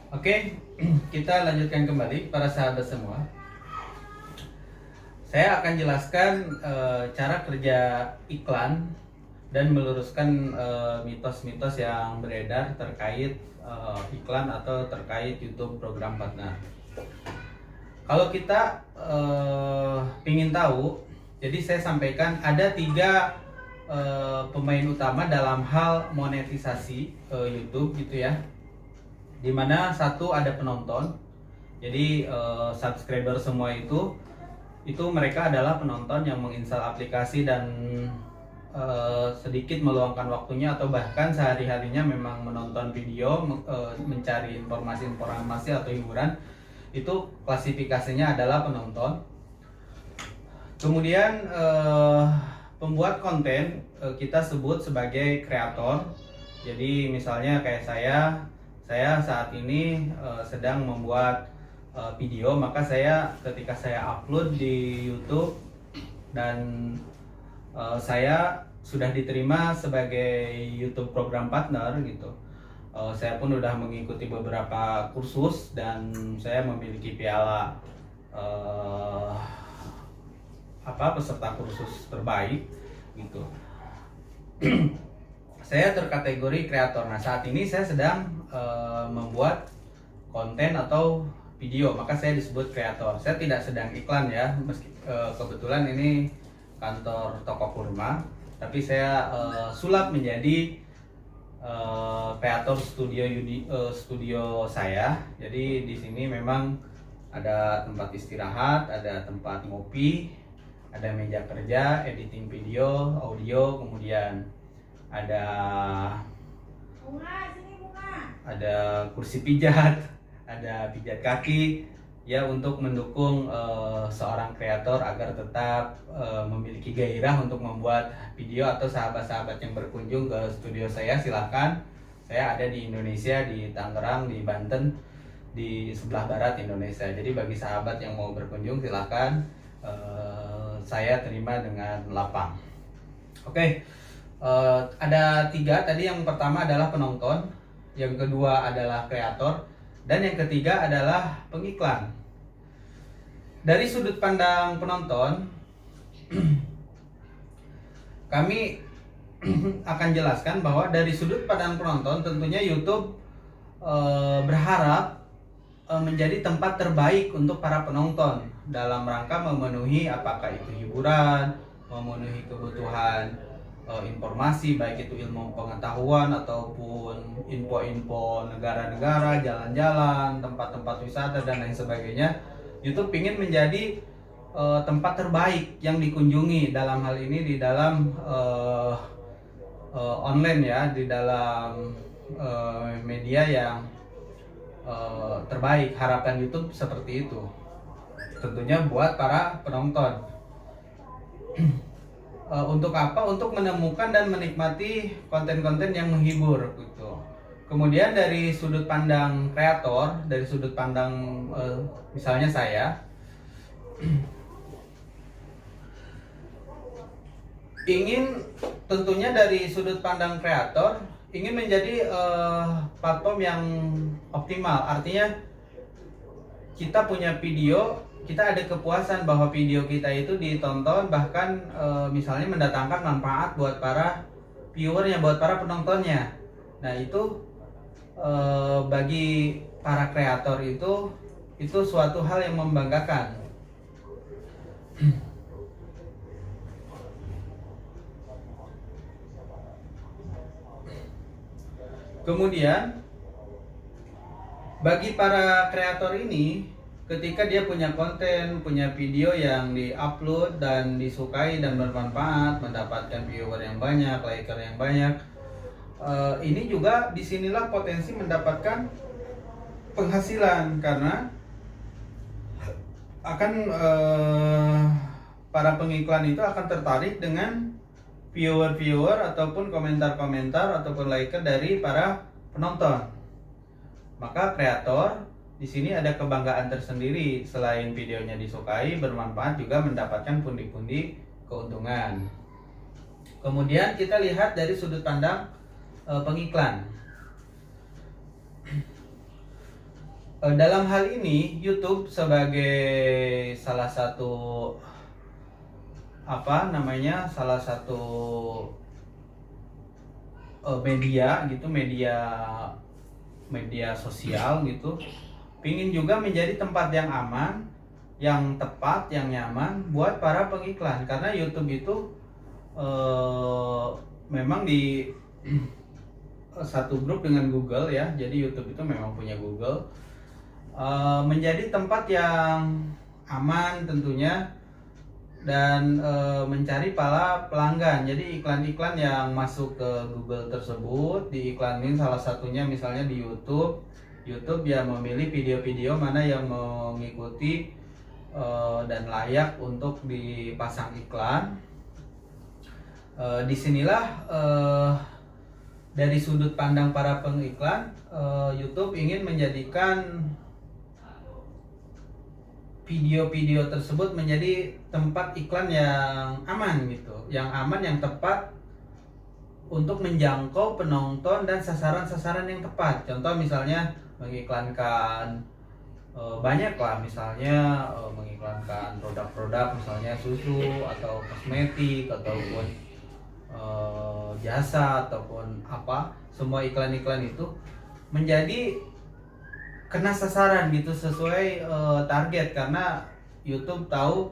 Oke, kita lanjutkan kembali para sahabat semua. Saya akan jelaskan cara kerja iklan dan meluruskan mitos-mitos yang beredar terkait iklan atau terkait YouTube program partner. Kalau kita ingin tahu, jadi saya sampaikan ada 3 pemain utama dalam hal monetisasi YouTube gitu ya. Dimana satu ada penonton, jadi subscriber semua itu mereka adalah penonton yang menginstal aplikasi dan sedikit meluangkan waktunya atau bahkan sehari-harinya memang menonton video, mencari informasi atau hiburan. Itu klasifikasinya adalah penonton. Kemudian pembuat konten kita sebut sebagai kreator. Jadi misalnya kayak saya saat ini sedang membuat video, maka ketika saya upload di YouTube dan saya sudah diterima sebagai YouTube program partner gitu. Saya pun sudah mengikuti beberapa kursus dan saya memiliki piala peserta kursus terbaik gitu. Saya terkategori kreator. Nah, saat ini saya sedang membuat konten atau video, maka saya disebut kreator. Saya tidak sedang iklan ya, meski kebetulan ini kantor toko kurma, tapi saya sulap menjadi kreator studio saya. Jadi di sini memang ada tempat istirahat, ada tempat ngopi, ada meja kerja, editing video, audio, kemudian ada kursi pijat, ada pijat kaki ya, untuk mendukung seorang kreator agar tetap memiliki gairah untuk membuat video. Atau sahabat-sahabat yang berkunjung ke studio saya, silahkan. Saya ada di Indonesia, di Tangerang, di Banten, di sebelah barat Indonesia. Jadi bagi sahabat yang mau berkunjung, silahkan, saya terima dengan lapang. Oke. Ada 3 tadi. Yang pertama adalah penonton, yang kedua adalah kreator, dan yang ketiga adalah pengiklan. Dari sudut pandang penonton, kami akan jelaskan bahwa dari sudut pandang penonton tentunya YouTube berharap menjadi tempat terbaik untuk para penonton dalam rangka memenuhi apakah itu hiburan, memenuhi kebutuhan informasi, baik itu ilmu pengetahuan ataupun info-info negara-negara, jalan-jalan, tempat-tempat wisata dan lain sebagainya. YouTube ingin menjadi tempat terbaik yang dikunjungi, dalam hal ini di dalam online ya, di dalam media yang terbaik. Harapan YouTube seperti itu, tentunya buat para penonton. Untuk apa? Untuk menemukan dan menikmati konten-konten yang menghibur gitu. Kemudian dari sudut pandang kreator, dari sudut pandang misalnya saya ingin, tentunya dari sudut pandang kreator ingin menjadi platform yang optimal. Artinya kita punya video, kita ada kepuasan bahwa video kita itu ditonton, bahkan misalnya mendatangkan manfaat buat para viewernya, buat para penontonnya. Nah itu bagi para kreator itu suatu hal yang membanggakan. Kemudian bagi para kreator ini, ketika dia punya konten, punya video yang di-upload dan disukai dan bermanfaat, mendapatkan viewer yang banyak, liker yang banyak, ini juga disinilah potensi mendapatkan penghasilan, karena akan para pengiklan itu akan tertarik dengan viewer ataupun komentar-komentar ataupun liker dari para penonton. Maka kreator di sini ada kebanggaan tersendiri, selain videonya disukai, bermanfaat, juga mendapatkan pundi-pundi keuntungan. Kemudian kita lihat dari sudut pandang pengiklan. Dalam hal ini YouTube sebagai salah satu salah satu media gitu, media sosial gitu, pingin juga menjadi tempat yang aman, yang tepat, yang nyaman buat para pengiklan. Karena YouTube itu memang di satu grup dengan Google ya, jadi YouTube itu memang punya Google, menjadi tempat yang aman tentunya, dan mencari para pelanggan. Jadi iklan-iklan yang masuk ke Google tersebut diiklanin, salah satunya misalnya di YouTube ya memilih video-video mana yang mengikuti dan layak untuk dipasang iklan. Disinilah dari sudut pandang para pengiklan, YouTube ingin menjadikan video-video tersebut menjadi tempat iklan yang aman gitu, yang aman, yang tepat untuk menjangkau penonton dan sasaran-sasaran yang tepat. Contoh misalnya mengiklankan banyak lah, misalnya mengiklankan produk-produk misalnya susu atau kosmetik ataupun jasa ataupun apa, semua iklan-iklan itu menjadi kena sasaran gitu, sesuai target, karena YouTube tahu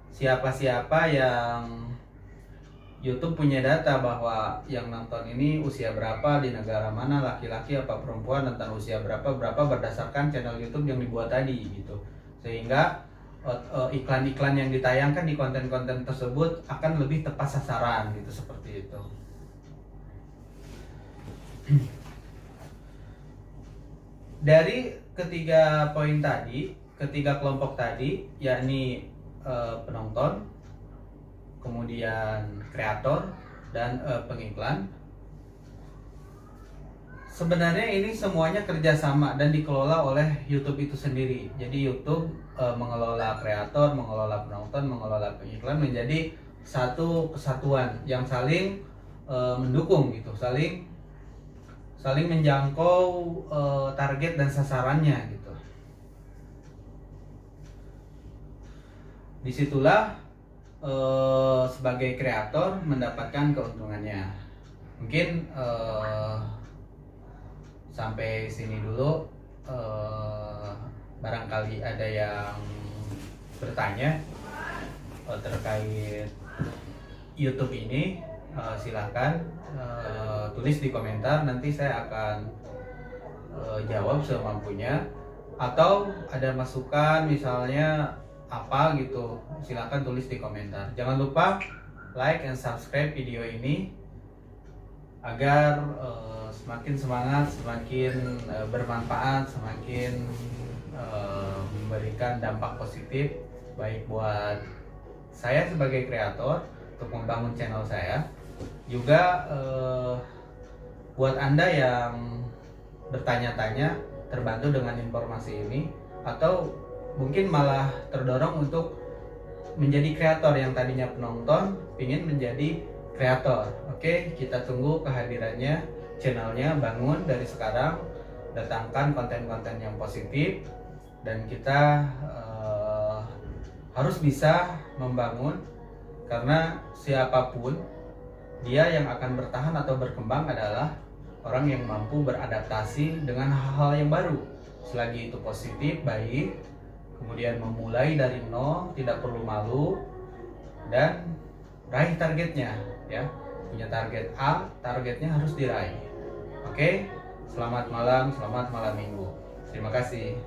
siapa-siapa yang YouTube punya data bahwa yang nonton ini usia berapa, di negara mana, laki-laki apa perempuan, tentang usia berapa berdasarkan channel YouTube yang dibuat tadi gitu. Sehingga iklan-iklan yang ditayangkan di konten-konten tersebut akan lebih tepat sasaran gitu, seperti itu. Dari ketiga poin tadi, ketiga kelompok tadi, yakni penonton, kemudian kreator, dan pengiklan, sebenarnya ini semuanya kerjasama dan dikelola oleh YouTube itu sendiri. Jadi YouTube mengelola kreator, mengelola penonton, mengelola pengiklan menjadi satu kesatuan yang saling mendukung gitu, saling menjangkau target dan sasarannya gitu. Disitulah sebagai kreator mendapatkan keuntungannya. Mungkin sampai sini dulu. Barangkali ada yang bertanya terkait YouTube ini, silahkan tulis di komentar, nanti saya akan jawab semampunya. Atau ada masukan misalnya apa gitu, silahkan tulis di komentar. Jangan lupa like and subscribe video ini agar semakin semangat, semakin bermanfaat, semakin memberikan dampak positif baik buat saya sebagai kreator untuk membangun channel saya, juga buat Anda yang bertanya-tanya terbantu dengan informasi ini, atau mungkin malah terdorong untuk menjadi kreator yang tadinya penonton ingin menjadi kreator. Oke, kita tunggu kehadirannya, channelnya bangun dari sekarang, datangkan konten-konten yang positif, dan kita harus bisa membangun, karena siapapun dia yang akan bertahan atau berkembang adalah orang yang mampu beradaptasi dengan hal-hal yang baru, selagi itu positif, baik, kemudian memulai dari nol, tidak perlu malu, dan raih targetnya ya. Punya target A, targetnya harus diraih. Oke, selamat malam minggu. Terima kasih.